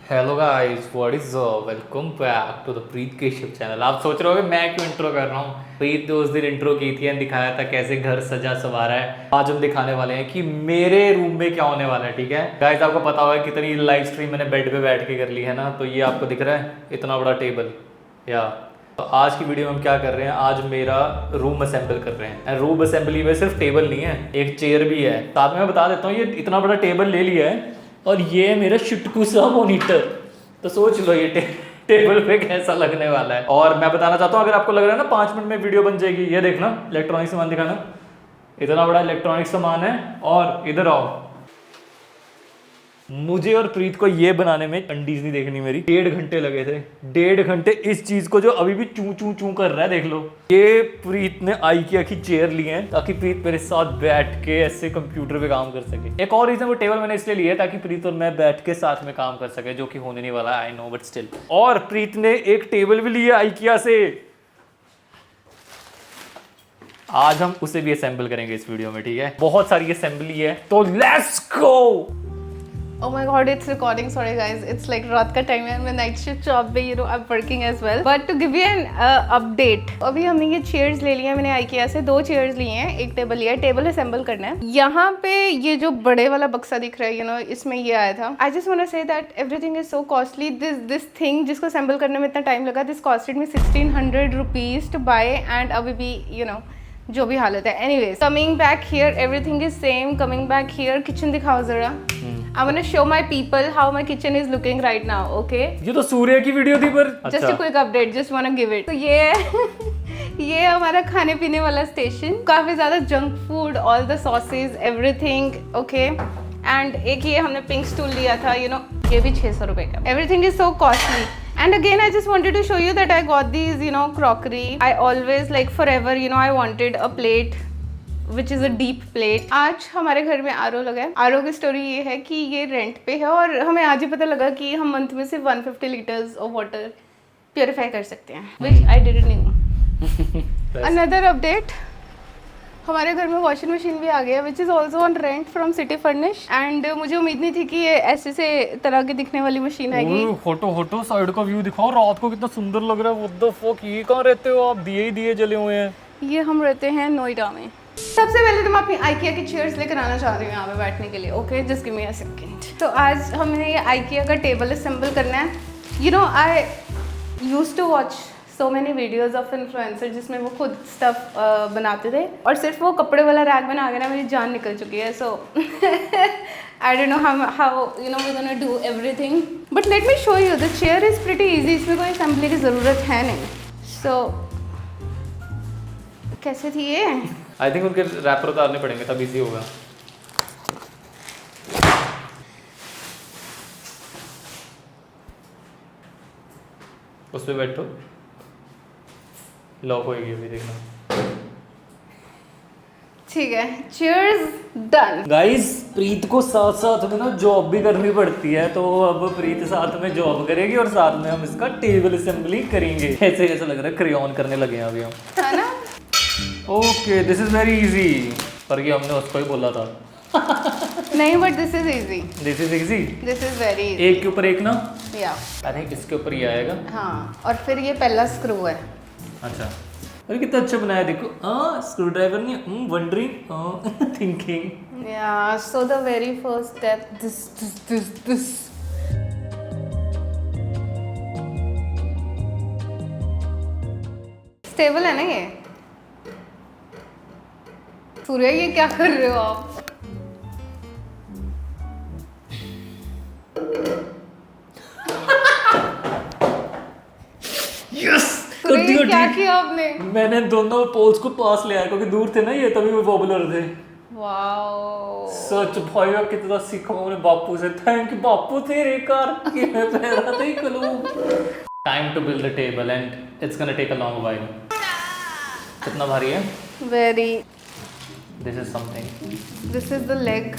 Hello guys, what is welcome back to the Preet Keshav channel. आप सोच रहे होगे मैं क्यों इंट्रो कर रहा हूँ। प्रीत ने उस दिन इंट्रो की थी एंड दिखाया था कैसे घर सजा सवारा है। आज हम दिखाने वाले हैं कि मेरे रूम में क्या होने वाला है। ठीक है गाइस, आपको पता होगा कितनी लाइव स्ट्रीम मैंने बेड पे बैठ के कर ली है ना। तो ये आपको दिख रहा है इतना बड़ा टेबल या। तो आज की वीडियो में हम क्या कर रहे हैं, आज मेरा रूम असेंबल कर रहे हैं। एंड रूम असेंबली में सिर्फ टेबल नहीं है, एक चेयर भी है। साथ में मैं बता देता हूँ, ये इतना बड़ा टेबल ले लिया है और ये है मेरा शुटकू सा मॉनिटर। तो सोच लो ये टेबल पे कैसा लगने वाला है। और मैं बताना चाहता हूँ, अगर आपको लग रहा है ना 5 मिनट में वीडियो बन जाएगी, ये देखना इलेक्ट्रॉनिक सामान दिखाना। इतना बड़ा इलेक्ट्रॉनिक सामान है। और इधर आओ, मुझे और प्रीत को ये बनाने में अंडीज नहीं देखनी मेरी, 1.5 घंटे लगे थे। 1.5 घंटे इस चीज को जो अभी भी चू चू चू कर रहा है, देख लो। ये प्रीत ने IKEA की चेयर ली है ताकि प्रीत मेरे साथ बैठ के ऐसे कंप्यूटर पे काम कर सके। एक और रीजन, वो टेबल मैंने इसलिए लिया है ताकि प्रीत और मैं बैठ के साथ में काम कर सके, जो कि होने नहीं वाला, आई नो बट स्टिल। और प्रीत ने एक टेबल भी लिया IKEA से, आज हम उसे भी असेंबल करेंगे इस वीडियो में। ठीक है, बहुत सारी असेंबली है, तो let's go. Oh my god, it's recording. Sorry guys, it's like रात का टाइम है, मैं नाइट शिफ्ट जॉब पे, I'm working as well. But to give you an update, अभी हमने ये चेयर्स ले लिए हैं, मैंने IKEA से 2 चेयर्स लिए हैं, एक टेबल लिया है, टेबल असेंबल करना है। यहाँ पे ये जो बड़े वाला बक्सा दिख रहा है, इसमें ये आया था। I just want to say that everything is so costly. This thing जिसको असेंबल करने में इतना टाइम लगा, this costed me 1600 rupees to buy, and अभी भी जो भी हालत है। Anyways, coming back here, everything is same. Coming back here, kitchen दिखाओ जरा। I want to show my people how my kitchen is looking right now, okay? ये तो सूर्य की वीडियो थी पर Just a quick update, just want to give it. तो ये हमारा खाने पीने वाला स्टेशन, काफी ज्यादा junk food, all the sauces, everything, okay? And एक ये हमने पिंक स्टूल लिया था, ये भी 600 रुपए का। Everything is so costly. And again, I just wanted to show you that I got these, crockery. I always, like forever, I wanted a plate which is a deep plate. आज हमारे घर में RO लगा है। RO की story ये है कि ये रेंट पे है और हमें आज ही पता लगा कि हम मंथ में सिर्फ 150 लीटर्स ऑफ वाटर प्योरीफाई कर सकते हैं, which I didn't knew. Another update, हमारे घर में वॉशिंग मशीन भी आ गया, which is also on rent from City Furnish. And मुझे उम्मीद नहीं थी कि ये ऐसे से तरह की दिखने वाली मशीन आएगी। फोटो साइड का व्यू दिखाओ, रात को कितना सुंदर लग रहा है। व्हाट द फक, ये कहाँ रहते हो आप? दिए ही दिए जले हुए हैं। ये हम रहते हैं नोएडा में। सबसे पहले तो मैं अपनी IKEA की चेयर्स लेकर आना चाह रही हूँ यहाँ पे बैठने के लिए, okay? Just give me a second. तो आज हमने ये IKEA का टेबल असेंबल करना है। I used to watch so many videos of influencer जिसमें वो खुद स्टफ बनाते थे, और सिर्फ वो कपड़े वाला रैक बना के ना मेरी जान निकल चुकी है। So I don't know how we gonna do everything, but let me show you. The chair is pretty easy, इसमें कोई असेंबली की ज़रूरत है नहीं। सो कैसे थी ये? आई थिंक उनके रैपर उतारने पड़ेंगे तब इजी होगा। उस पे बैठो, लॉक होएगी अभी, देखना। ठीक है, चीयर्स डन। गाइस, प्रीत को साथ साथ में ना जॉब भी करनी पड़ती है, तो अब प्रीत साथ में जॉब करेगी और साथ में हम इसका टेबल असेंबली करेंगे। ऐसे ऐसा लग रहा है क्रेयॉन करने लगे हैं अभी हम, है ना? Okay, this is very easy. पर ये हमने उसको ही बोला था। नहीं, but this is easy. This is easy, this is very easy. एक के ऊपर एक ना, या आई थिंक इसके ऊपर ही आएगा। हाँ, और फिर ये पहला स्क्रू है। अच्छा, अरे कितना अच्छा बनाया, देखो। स्क्रू ड्राइवर नहीं, वंडरिंग, थिंकिंग। या so the very first step, this stable है ना ये? सूर्य, ये क्या कर रहे हो आप? यस, सूर्य, ये क्या किया आपने? मैंने दोनों पोल्स को पास ले आया क्योंकि दूर थे ना ये, तभी वो पॉपुलर थे। वाओ, सच भाई, कितना सीखा मैंने बापू से। थैंक यू बापू, तेरे कार की मैं पैरा दे कलू। Time to build the table and it's gonna take a long while. कितना भारी है? Very. This is something. This is the leg,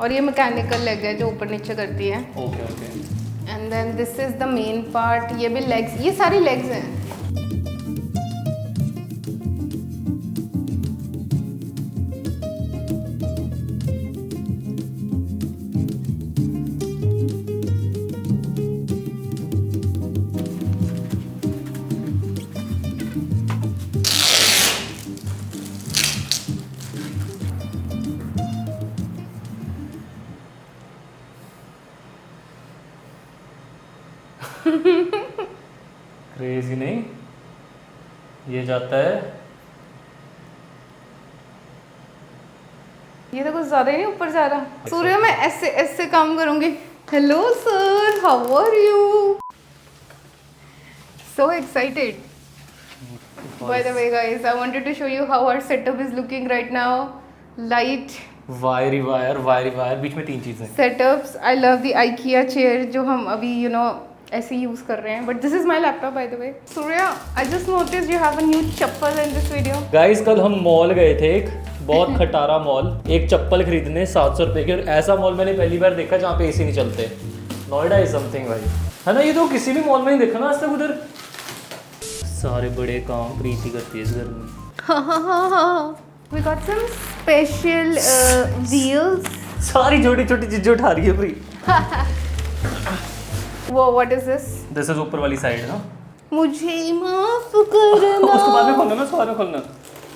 और ये मैकेनिकल लेग है जो ऊपर नीचे करती है। Okay okay. And then this is the main part, ये भी लेग्स, ये सारी लेग्स हैं। क्रेजी नहीं, ये जाता है। ये तो कुछ ज्यादा ही नहीं ऊपर जा रहा। सूर्य मैं ऐसे ऐसे काम करूंगी। Hello sir, how are you? So excited. By the way guys, I wanted to show you how our setup is looking right now. Light वायरी वायर, बीच में 3 चीजें। setups. I love the IKEA chair जो हम अभी ऐसे use कर रहे हैं. But this is my laptop by the way. Surya, I just noticed you have a new chappal in this video. Guys कल हम मॉल गए थे, एक बहुत खटारा मॉल, एक चप्पल खरीदने 700 रुपए की। और ऐसा मॉल मैंने पहली बार देखा जहाँ पे एसी नहीं चलते। नोएडा इज समथिंग भाई, है ना? ये तो किसी भी मॉल में नहीं देखा ना आज तक उधर। सारे बड़े काम प्रीति करती है इस घर में। We got some special deals. सारी छोटी छोटी चीजें उठा रही है प्रीति। Whoa, what is this? This is ऊपर वाली साइड ना। मुझे माफ करना। उसको बाद में खोलना ना, उसको बाद में खोलना।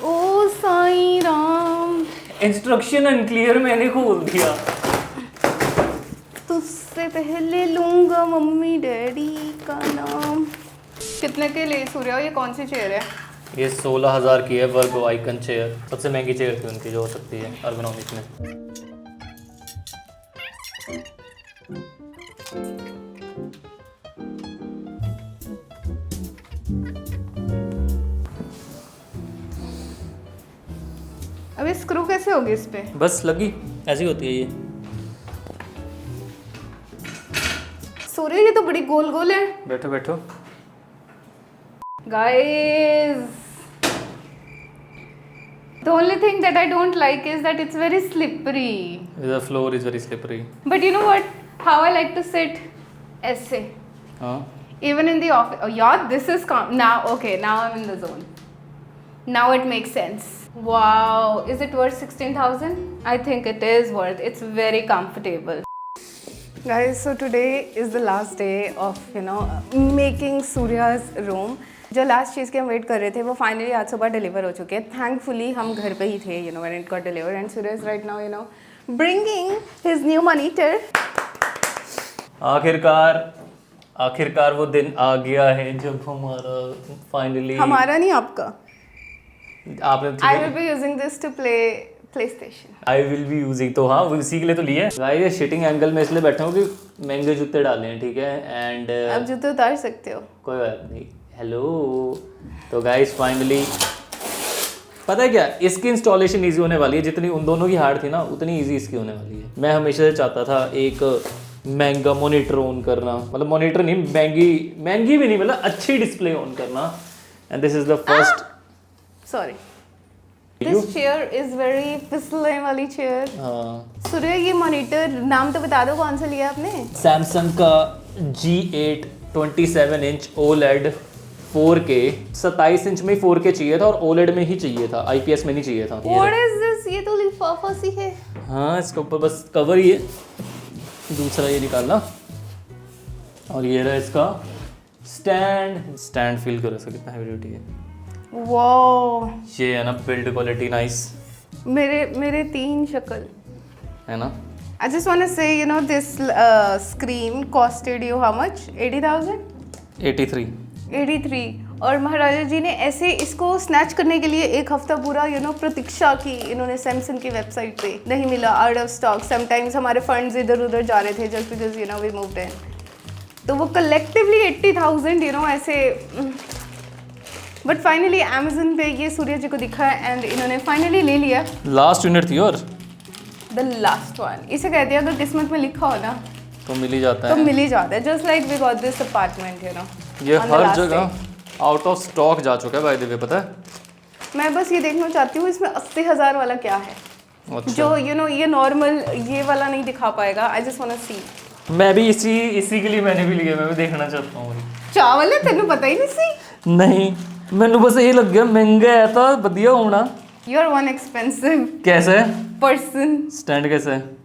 ओ साईं राम, इंस्ट्रक्शन अनक्लियर, मैंने खोल दिया। तुझसे पहले लूंगा मम्मी डैडी का नाम। कितने के लिए सूर्या? ये कौन सी चेयर है? ये 16,000 की है, वर्गो आइकन चेयर। सबसे महंगी चेयर थी उनकी जो हो सकती है अर्गोनॉमिक में। अबे स्क्रू कैसे होगी इस पे? बस लगी, ऐसी होती है ये। सूर्य ये तो बड़ी गोल गोल है। बैठो बैठो। Guys, the only thing that I don't like is that it's very slippery. The floor is very slippery. But you know what? How I like to sit? ऐसे. हाँ। Even in the office. Oh yeah, this is now. Okay, now I'm in the zone. Now it makes sense. Wow, is it worth 16,000? I think it is worth. It's very comfortable. Guys, so today is the last day of making Surya's room. जो last चीज़ की हम wait कर रहे थे वो finally आज सुबह deliver हो चुके हैं. थैंकफुली हम घर पे ही थे when it got deliver and Surya is right now bringing his new monitor. आखिरकार वो दिन आ गया है जब हमारा फाइनली, हमारा नहीं आपका. आपने I will be using this to play PlayStation. I will be using, तो हाँ वो इसी के लिए तो लिए है. ये शिटिंग एंगल में इसलिए बैठा हूँ कि महंगे जूते डाले हैं, ठीक है. एंड आप जूते उतार सकते हो, कोई बात नहीं. हेलो. तो गाइस फाइनली पता है क्या, इसकी इंस्टॉलेशन इजी होने वाली है. जितनी उन दोनों की हार्ड थी ना उतनी इजी इसकी होने वाली है. मैं हमेशा से चाहता था एक महंगा मॉनिटर ऑन करना, मतलब मॉनिटर नहीं, महंगी भी नहीं, मतलब अच्छी डिस्प्ले ऑन करना. And this is the first. Sorry, this chair is very फिसलने वाली चेयर. हाँ. सूर्य ये मॉनिटर नाम तो बता दो कौन सा लिया आपने? सैमसंग का G8 27 inch OLED 4K. 27 inch में 4K चाहिए था और OLED में ही चाहिए था, IPS में नहीं चाहिए था. What is this? ये तो लिफाफा सी है. हाँ, इसके ऊपर बस कवर ही है, दूसरा ये निकालना. और ये रहा इसका स्टैंड फील करो इसका कितना हेवी ड्यूटी है. वाओ, ये है ना बिल्ड क्वालिटी नाइस. मेरे 3 शक्ल है ना. I just want to say, this screen costed you how much? 80,000? 83. और महाराजा जी ने ऐसे इसको स्नैच करने के लिए एक हफ्ता पूरा प्रतीक्षा की इन्होंने सैमसंग की वेबसाइट पे. नहीं मिला, आउट ऑफ स्टॉक. समटाइम्स हमारे फंड्स इधर उधर जा रहे थे just because we moved in. तो वो कलेक्टिवली 80,000 ऐसे. बट फाइनली अमेजन पे ये सूर्य जी को दिखा एंड इन्होंने फाइनली ले लिया. लास्ट यूनिट थी और द लास्ट वन. इसे कहते हैं अगर किस्मत में लिखा हो ना तो मिल ही जाता तो है. मिल ही जाता है. Just like we got this apartment ये हर जगह आउट ऑफ स्टॉक जा चुका है बाय द वे, पता है. मैं बस ये देखना चाहती हूँ इसमें 80,000 वाला क्या है. अच्छा. जो ये नॉर्मल ये वाला नहीं दिखा पाएगा. आई जस्ट वांट टू सी. मैं भी इसी के लिए मैंने भी लिया. मैं भी देखना चाहता हूँ. चावल है, तेनू पता ही नहीं सी. नहीं, मैंने बस ये लग गया महंगा है तो बढ़िया होना. यू आर वन एक्सपेंसिव कैसे पर्सन. स्टैंड कैसे है?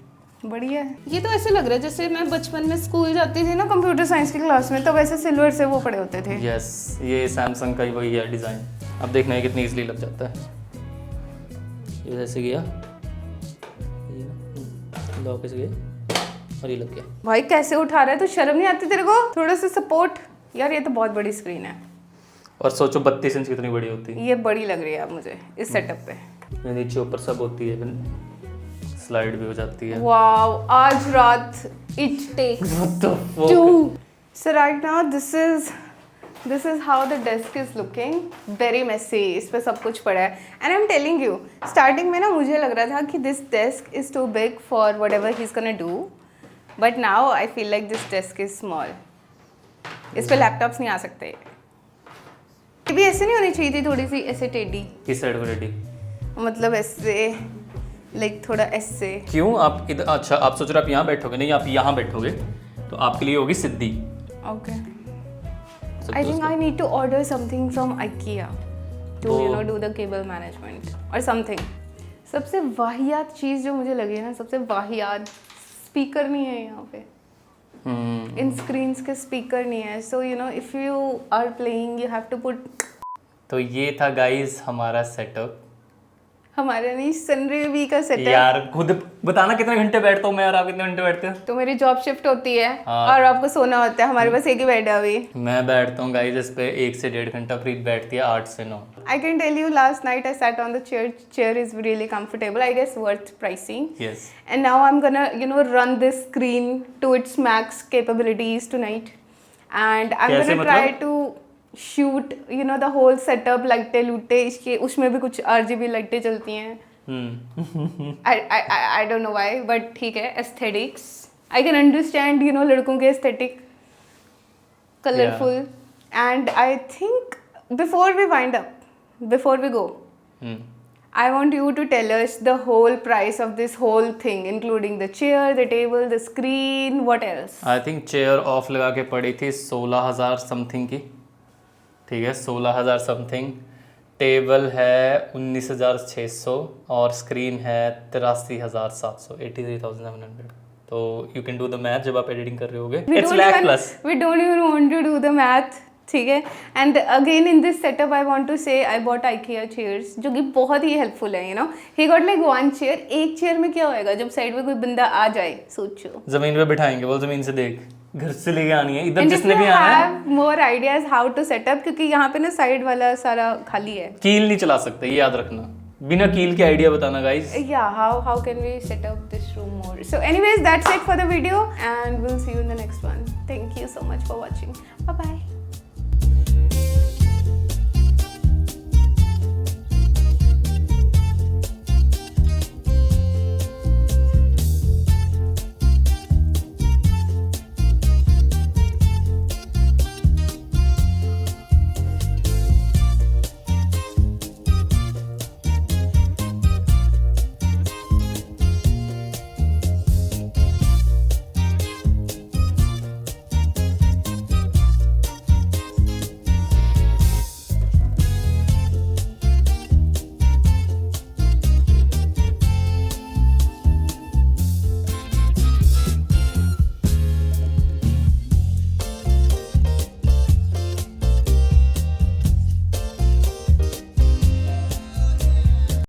बढ़िया है. ये तो ऐसे लग रहा है जैसे मैं बचपन में स्कूल जाती थी ना कंप्यूटर साइंस की क्लास में, तब ऐसे सिल्वर से वो पड़े होते थे. यस, ये सैमसंग का ही वही है डिज़ाइन. अब देखना है कितनी इजीली लग जाता है. ये जैसे गया लॉक कैसे गया. और ये लग गया। भाई कैसे उठा रहा है, तो शर्म नहीं आती तेरे को? थोड़ा सा सपोर्ट यार, ये तो बहुत बड़ी स्क्रीन है। और सोचो 32 इंच कितनी बड़ी होती है। ये बड़ी लग रही है अब मुझे इस सेटअप पे। नीचे ऊपर सब होती है, स्लाइड भी हो जाती है। वाओ, आज रात it takes two. So right now this is how the desk is looking, very messy. इस पे सब कुछ पड़ा है and I am telling you, starting में ना मुझे लग रहा था कि this desk is too big for whatever he is gonna do, but now I feel like this desk is small. इस पे लैपटॉप्स नहीं आ सकते। ये भी ऐसे नहीं होनी चाहिए थी, थोड़ी सी ऐसे टेढ़ी, किस साइड को रेडी? मतलब ऐसे, लाइक थोड़ा ऐसे। क्यों आप इधर? अच्छा आप सोच रहे आप यहाँ बैठोगे? नहीं, आप यहाँ बैठोगे तो आपके लिए होगी सीधी। Okay. I think I need to order something from IKEA to do the cable management or something. सबसे वाहियात चीज़ जो मुझे लगी है ना, सबसे वाहियात, स्पीकर नहीं है यहाँ पे। इन स्क्रीन्स के स्पीकर नहीं है, so if you are playing you have to put। तो ये था गाइस हमारा सेटअप। हमारे नहीं, सनरेवी का सेटअप। यार खुद बताना कितने घंटे बैठता हूँ मैं और आप कितने घंटे बैठते हैं? तो मेरी जॉब शिफ्ट होती है हाँ। और आपको सोना होता है, हमारे पास एक ही बेड है अभी। मैं बैठता हूँ गाइस इस पे 1 से 1.5 घंटा, प्रीत बैठती है 8 से 9। I can tell you last night I sat on the chair. Chair is really comfortable. I guess worth pricing. Yes. And now I'm gonna run this screen to its max capabilities tonight. And I'm कैसे gonna try मतलब? to shoot the whole setup, लाइटें लूटे इसके, उसमें भी कुछ RGB लाइटें चलती हैं। I don't know why, but ठीक है, aesthetics. I can understand लड़कों के aesthetic, colorful. And I think before we wind up, before we go, I want you to tell us the whole price of this whole thing, including the chair, the table, the screen, what else? I think chair of लगा के पड़ी थी 16,000 something की, ठीक है, 16,000 something. Table है 19,600 और screen है 83,700, 83,700। तो you can do the math जब आप एडिटिंग कर रहे होगे। It's lakh plus. We don't even want to do the math, ठीक है। And again in this setup I want to say I bot IKEA chairs, जो कि बहुत ही हेल्पफुल है। He got like one chair. एक चेयर में क्या होएगा जब साइड में कोई बंदा आ जाए, सोचो। जमीन पे बिठाएंगे, वो जमीन से देख, घर से लेके आनी है, इधर जिसने भी आना है। More ideas how to setup, क्योंकि यहाँ पे ना साइड वाला सारा खाली है। कील नहीं चला सकते, ये याद रखना। बिना कील के आइडिया बताना guys. Yeah, how can we set up this room more? So anyways, that's it for the video and we'll see you in the next one. Thank you so much for watching. Bye bye.